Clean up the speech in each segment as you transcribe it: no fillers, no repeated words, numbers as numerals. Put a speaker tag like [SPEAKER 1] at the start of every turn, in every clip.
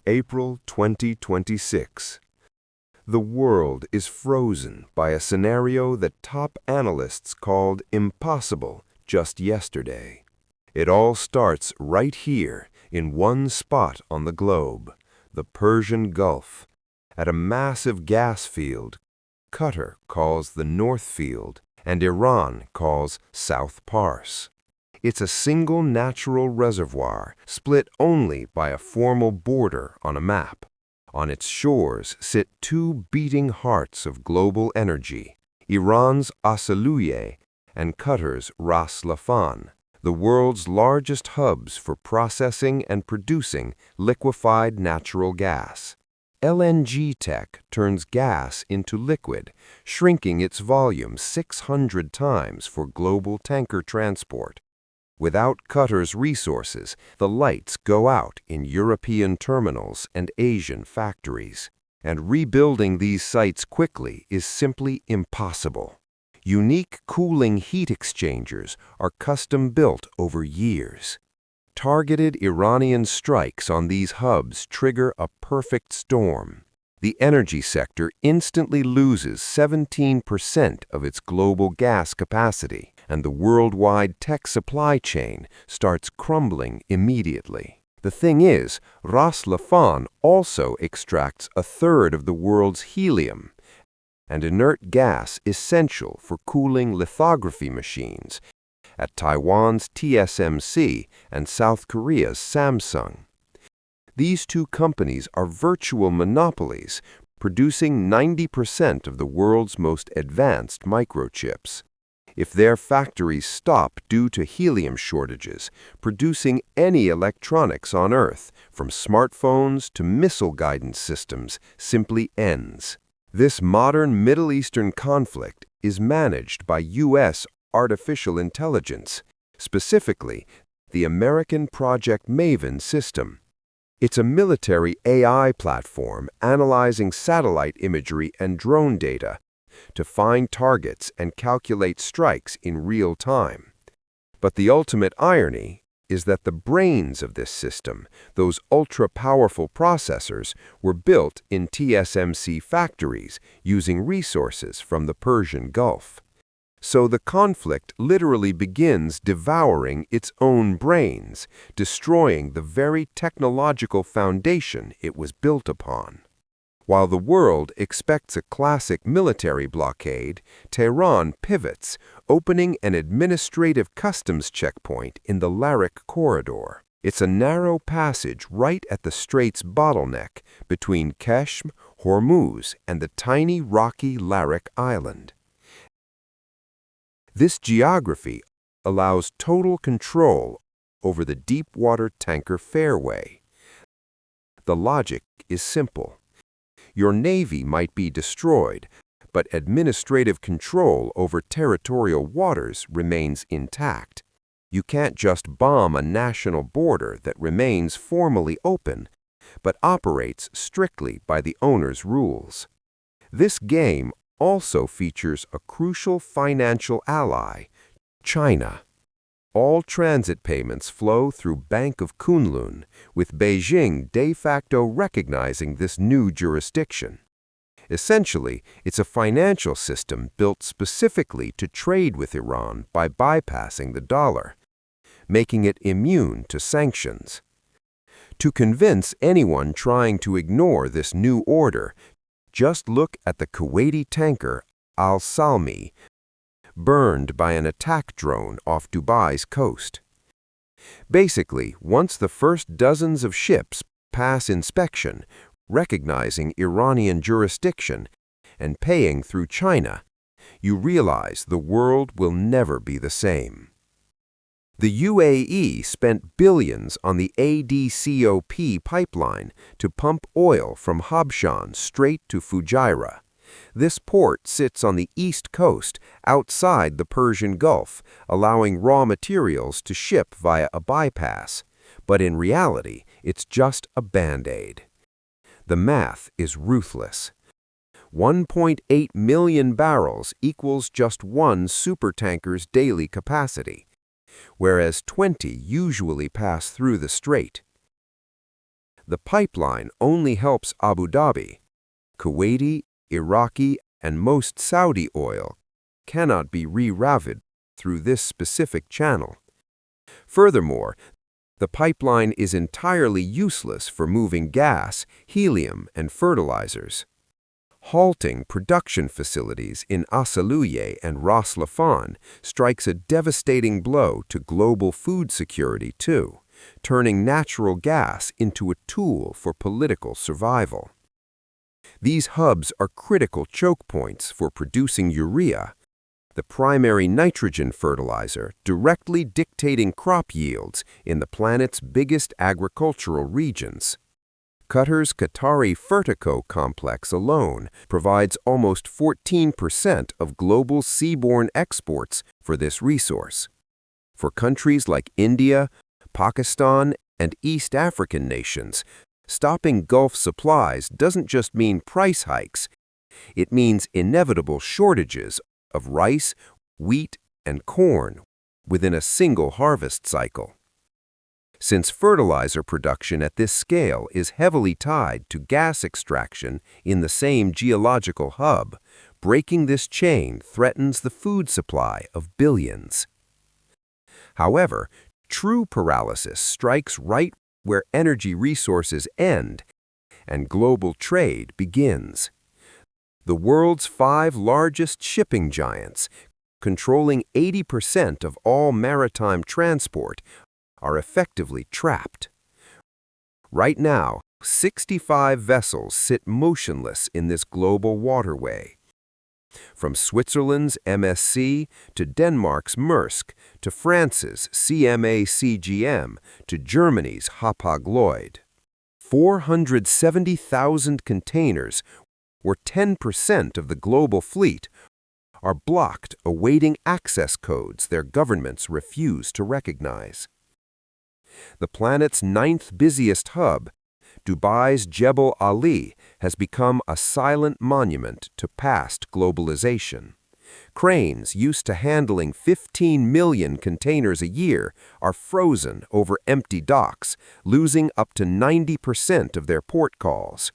[SPEAKER 1] April 2026. The world is frozen by a scenario that top analysts called impossible just yesterday. It all starts right here in one spot on the globe, the Persian Gulf, at a massive gas field Qatar calls the North Field and Iran calls South Pars. It's a single natural reservoir, split only by a formal border on a map. On its shores sit two beating hearts of global energy, Iran's Asaluye and Qatar's Ras Laffan, the world's largest hubs for processing and producing liquefied natural gas. LNG tech turns gas into liquid, shrinking its volume 600 times for global tanker transport. Without Qatar's resources, the lights go out in European terminals and Asian factories. And rebuilding these sites quickly is simply impossible. Unique cooling heat exchangers are custom-built over years. Targeted Iranian strikes on these hubs trigger a perfect storm. The energy sector instantly loses 17% of its global gas capacity, and the worldwide tech supply chain starts crumbling immediately. The thing is, Ras Laffan also extracts a third of the world's helium, an inert gas essential for cooling lithography machines at Taiwan's TSMC and South Korea's Samsung. These two companies are virtual monopolies, producing 90% of the world's most advanced microchips. If their factories stop due to helium shortages, producing any electronics on Earth, from smartphones to missile guidance systems, simply ends. This modern Middle Eastern conflict is managed by U.S. artificial intelligence, specifically the American Project Maven system. It's a military AI platform analyzing satellite imagery and drone data to find targets and calculate strikes in real time. But the ultimate irony is that the brains of this system, those ultra-powerful processors, were built in TSMC factories using resources from the Persian Gulf. So the conflict literally begins devouring its own brains, destroying the very technological foundation it was built upon. While the world expects a classic military blockade, Tehran pivots, opening an administrative customs checkpoint in the Larak corridor. It's a narrow passage right at the strait's bottleneck between Keshm, Hormuz, and the tiny rocky Larak island. This geography allows total control over the deep-water tanker fairway. The logic is simple. Your navy might be destroyed, but administrative control over territorial waters remains intact. You can't just bomb a national border that remains formally open, but operates strictly by the owner's rules. This game also features a crucial financial ally, China. All transit payments flow through Bank of Kunlun, with Beijing de facto recognizing this new jurisdiction. Essentially, it's a financial system built specifically to trade with Iran by bypassing the dollar, making it immune to sanctions. To convince anyone trying to ignore this new order, just look at the Kuwaiti tanker Al-Salmi, burned by an attack drone off Dubai's coast. Basically, once the first dozens of ships pass inspection, recognizing Iranian jurisdiction, and paying through China, you realize the world will never be the same. The UAE spent billions on the ADCOP pipeline to pump oil from Habshan straight to Fujairah. This port sits on the east coast, outside the Persian Gulf, allowing raw materials to ship via a bypass. But in reality, it's just a band-aid. The math is ruthless. 1.8 million barrels equals just one supertanker's daily capacity, whereas 20 usually pass through the strait. The pipeline only helps Abu Dhabi. Kuwaiti, Iraqi, and most Saudi oil cannot be rerouted through this specific channel. Furthermore, the pipeline is entirely useless for moving gas, helium, and fertilizers. Halting production facilities in Asaluye and Ras Laffan strikes a devastating blow to global food security too, turning natural gas into a tool for political survival. These hubs are critical choke points for producing urea, the primary nitrogen fertilizer directly dictating crop yields in the planet's biggest agricultural regions. Qatar's Qatari Fertico complex alone provides almost 14% of global seaborne exports for this resource. For countries like India, Pakistan, and East African nations, stopping Gulf supplies doesn't just mean price hikes, it means inevitable shortages of rice, wheat, and corn within a single harvest cycle. Since fertilizer production at this scale is heavily tied to gas extraction in the same geological hub, breaking this chain threatens the food supply of billions. However, true paralysis strikes right where energy resources end and global trade begins. The world's 5 largest shipping giants, controlling 80% of all maritime transport, are effectively trapped. Right now, 65 vessels sit motionless in this global waterway. From Switzerland's MSC to Denmark's Maersk to France's CMA-CGM to Germany's Hapag-Lloyd. 470,000 containers, or 10% of the global fleet, are blocked awaiting access codes their governments refuse to recognize. The planet's 9th busiest hub, Dubai's Jebel Ali, has become a silent monument to past globalization. Cranes used to handling 15 million containers a year are frozen over empty docks, losing up to 90% of their port calls.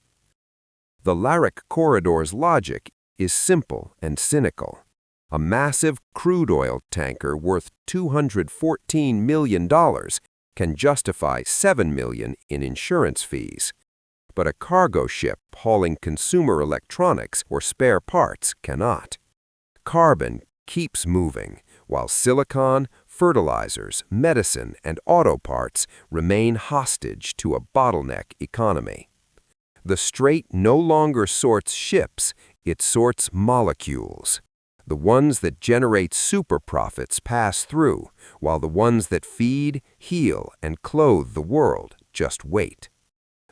[SPEAKER 1] The Larak corridor's logic is simple and cynical. A massive crude oil tanker worth $214 million can justify $7 million in insurance fees. But a cargo ship hauling consumer electronics or spare parts cannot. Carbon keeps moving, while silicon, fertilizers, medicine, and auto parts remain hostage to a bottleneck economy. The Strait no longer sorts ships, it sorts molecules. The ones that generate super profits pass through, while the ones that feed, heal, and clothe the world just wait.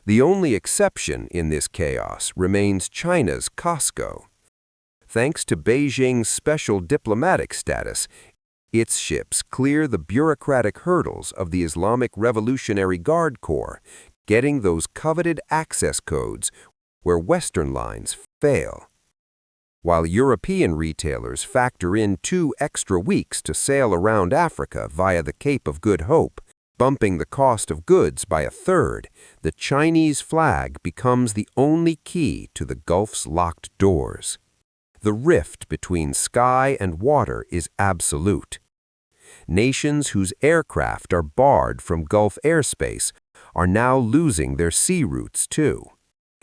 [SPEAKER 1] The only exception in this chaos remains China's COSCO. Thanks to Beijing's special diplomatic status, its ships clear the bureaucratic hurdles of the Islamic Revolutionary Guard Corps, getting those coveted access codes where Western lines fail. While European retailers factor in 2 extra weeks to sail around Africa via the Cape of Good Hope, bumping the cost of goods by a third, the Chinese flag becomes the only key to the Gulf's locked doors. The rift between sky and water is absolute. Nations whose aircraft are barred from Gulf airspace are now losing their sea routes too.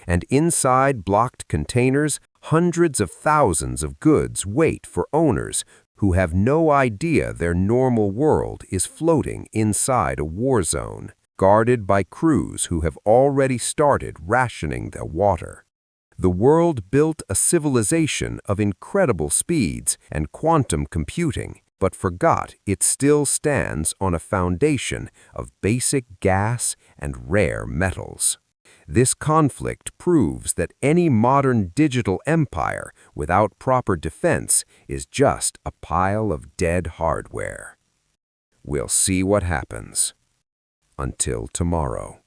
[SPEAKER 1] And inside blocked containers, hundreds of thousands of goods wait for owners who have no idea their normal world is floating inside a war zone, guarded by crews who have already started rationing their water. The world built a civilization of incredible speeds and quantum computing, but forgot it still stands on a foundation of basic gas and rare metals. This conflict proves that any modern digital empire without proper defense is just a pile of dead hardware. We'll see what happens. Until tomorrow.